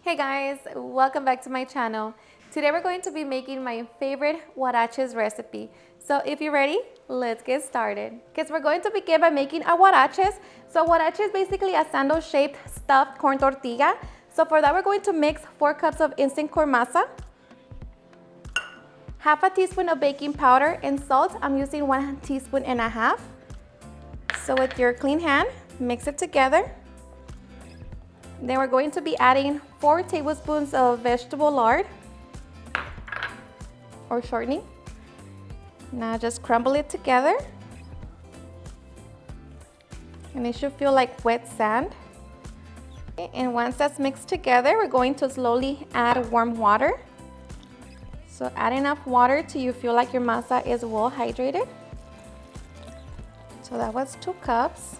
Hey guys, welcome back to my channel. Today we're going to be making my favorite huaraches recipe. So if you're ready, let's get started. Because we're going to begin by making a huaraches. So huarache is basically a sandal-shaped stuffed corn tortilla. So for that we're going to mix 4 cups of instant corn masa, half a teaspoon of baking powder, and salt. I'm using 1.5 teaspoons. So with your clean hand, mix it together. Then we're going to be adding 4 tablespoons of vegetable lard or shortening. Now just crumble it together. And it should feel like wet sand. Okay, and once that's mixed together, we're going to slowly add warm water. So add enough water till you feel like your masa is well hydrated. So that was 2 cups.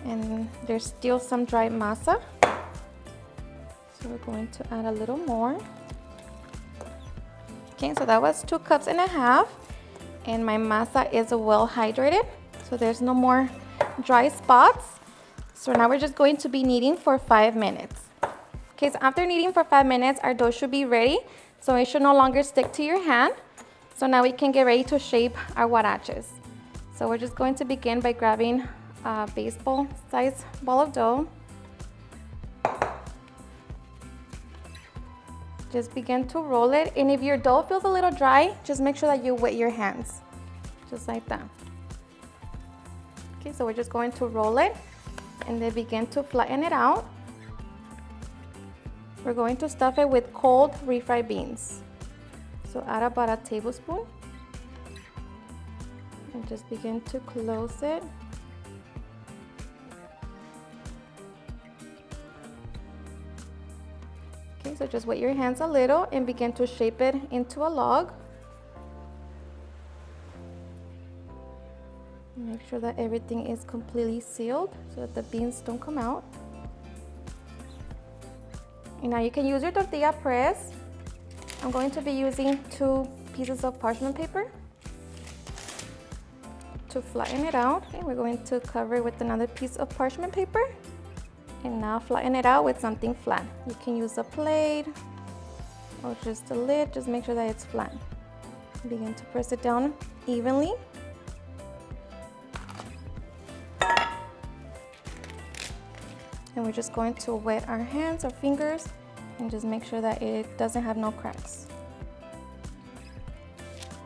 And there's still some dry masa. So we're going to add a little more. Okay, so that was 2.5 cups. And my masa is well hydrated. So there's no more dry spots. So now we're just going to be kneading for 5 minutes. Okay, so after kneading for 5 minutes, our dough should be ready. So it should no longer stick to your hand. So now we can get ready to shape our huaraches. So we're just going to begin by grabbing a baseball size ball of dough. Just begin to roll it, and if your dough feels a little dry, just make sure that you wet your hands, just like that. Okay, so we're just going to roll it and then begin to flatten it out. We're going to stuff it with cold refried beans. So add about a tablespoon and just begin to close it. Okay, so just wet your hands a little and begin to shape it into a log. Make sure that everything is completely sealed so that the beans don't come out. And now you can use your tortilla press. I'm going to be using 2 pieces of parchment paper to flatten it out. Okay, we're going to cover it with another piece of parchment paper. And now flatten it out with something flat. You can use a plate or just a lid. Just make sure that it's flat. Begin to press it down evenly. And we're just going to wet our hands or fingers and just make sure that it doesn't have no cracks.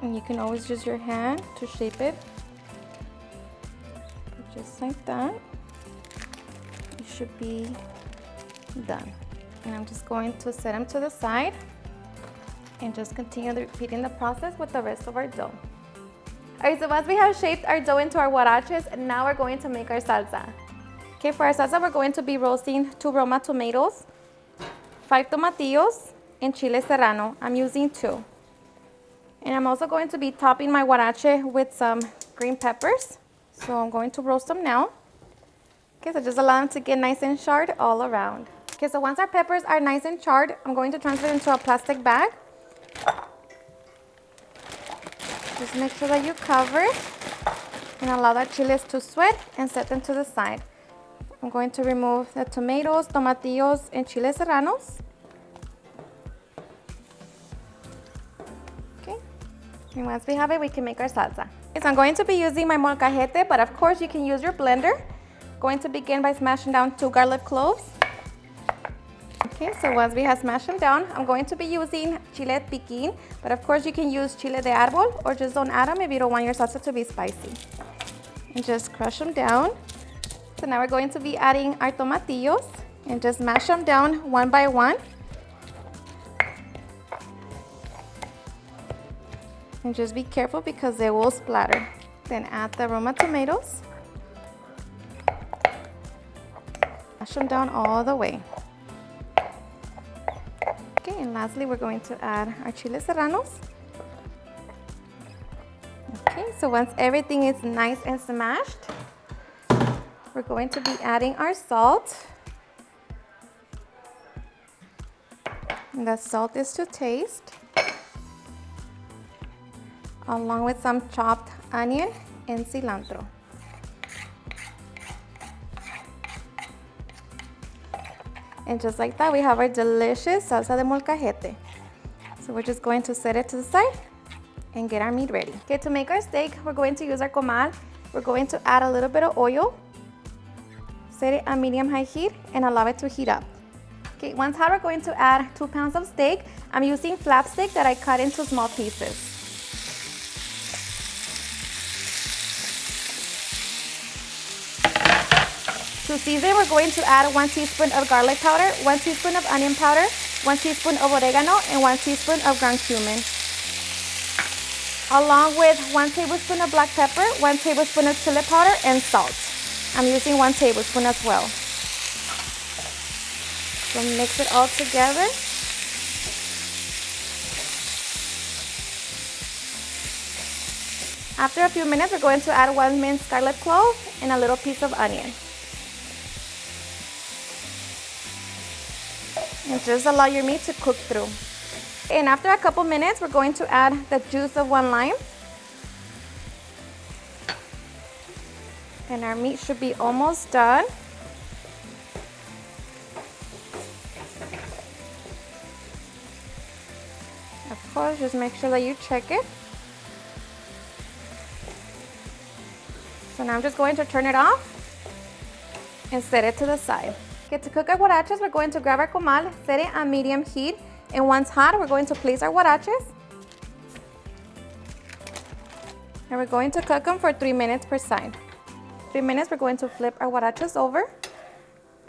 And you can always use your hand to shape it. Just like that. Should be done. And I'm just going to set them to the side and just continue repeating the process with the rest of our dough. Alright, so once we have shaped our dough into our huaraches, now we're going to make our salsa. Okay, for our salsa, we're going to be roasting 2 Roma tomatoes, 5 tomatillos, and chile serrano. I'm using 2. And I'm also going to be topping my huarache with some green peppers. So I'm going to roast them now. Okay, so just allow them to get nice and charred all around. Okay, so once our peppers are nice and charred, I'm going to transfer it into a plastic bag. Just make sure that you cover it and allow that chiles to sweat and set them to the side. I'm going to remove the tomatoes, tomatillos, and chile serranos. Okay, and once we have it, we can make our salsa. Okay, so I'm going to be using my molcajete, but of course you can use your blender. Going to begin by smashing down 2 garlic cloves. Okay, so once we have smashed them down, I'm going to be using chile piquin, but of course you can use chile de árbol or just don't add them if you don't want your salsa to be spicy. And just crush them down. So now we're going to be adding our tomatillos and just mash them down one by one. And just be careful because they will splatter. Then add the Roma tomatoes. Mash them down all the way. Okay, and lastly, we're going to add our chile serranos. Okay, so once everything is nice and smashed, we're going to be adding our salt. And the salt is to taste, along with some chopped onion and cilantro. And just like that, we have our delicious salsa de molcajete. So we're just going to set it to the side and get our meat ready. Okay, to make our steak, we're going to use our comal. We're going to add a little bit of oil, set it on medium-high heat, and allow it to heat up. Okay, once hot, we're going to add 2 pounds of steak. I'm using flap steak that I cut into small pieces. To season, we're going to add 1 teaspoon of garlic powder, 1 teaspoon of onion powder, 1 teaspoon of oregano, and 1 teaspoon of ground cumin. Along with 1 tablespoon of black pepper, 1 tablespoon of chili powder, and salt. I'm using 1 tablespoon as well. So mix it all together. After a few minutes, we're going to add 1 minced scarlet clove and a little piece of onion. And just allow your meat to cook through. And after a couple minutes, we're going to add the juice of 1 lime. And our meat should be almost done. Of course, just make sure that you check it. So now I'm just going to turn it off and set it to the side. Okay, to cook our huaraches, we're going to grab our comal, set it on medium heat, and once hot, we're going to place our huaraches. And we're going to cook them for 3 minutes per side. 3 minutes, we're going to flip our huaraches over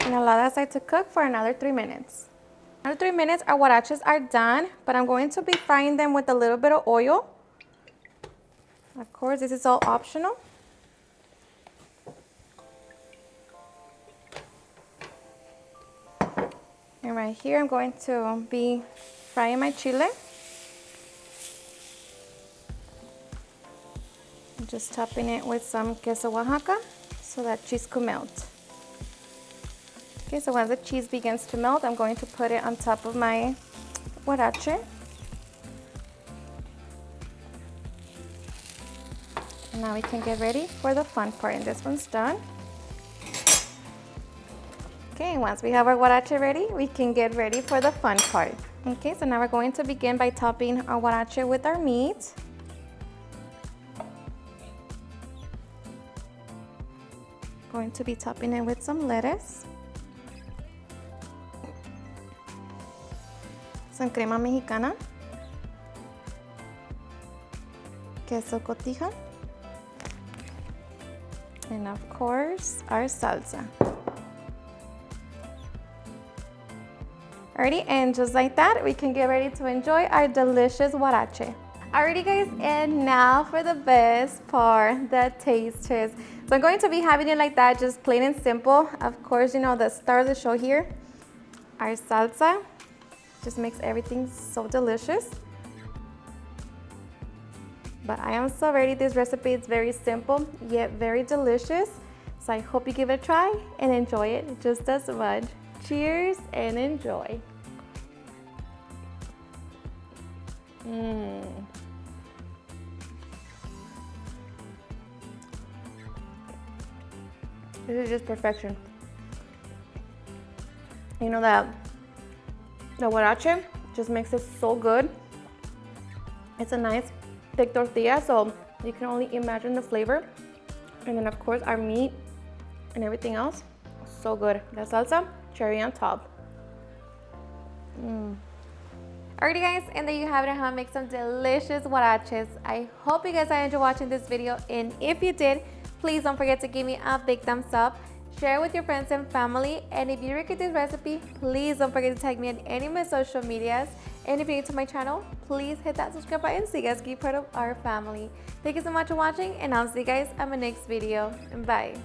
and allow that side to cook for another 3 minutes. After 3 minutes, our huaraches are done, but I'm going to be frying them with a little bit of oil. Of course, this is all optional. And right here, I'm going to be frying my chile. I'm just topping it with some queso Oaxaca so that cheese could melt. Okay, so once the cheese begins to melt, I'm going to put it on top of my huarache. And now we can get ready for the fun part, and this one's done. Okay, once we have our huarache ready, we can get ready for the fun part. Okay, so now we're going to begin by topping our huarache with our meat. Going to be topping it with some lettuce, some crema mexicana, queso cotija, and of course, our salsa. Alrighty, and just like that, we can get ready to enjoy our delicious huarache. Alrighty guys, and now for the best part, the taste test. So I'm going to be having it like that, just plain and simple. Of course, you know, the star of the show here, our salsa, just makes everything so delicious. But I am so ready. This recipe is very simple, yet very delicious. So I hope you give it a try and enjoy it just as much. Cheers and enjoy. This is just perfection. You know that the huarache just makes it so good. It's a nice thick tortilla, so you can only imagine the flavor. And then of course our meat and everything else, so good. The salsa, cherry on top. Alrighty guys, and there you have it, how I make some delicious huaraches. I hope you guys enjoyed watching this video, and if you did, please don't forget to give me a big thumbs up, share it with your friends and family, and if you like this recipe, please don't forget to tag me on any of my social medias. And if you're new to my channel, please hit that subscribe button so you guys can be part of our family. Thank you so much for watching, and I'll see you guys on my next video. Bye.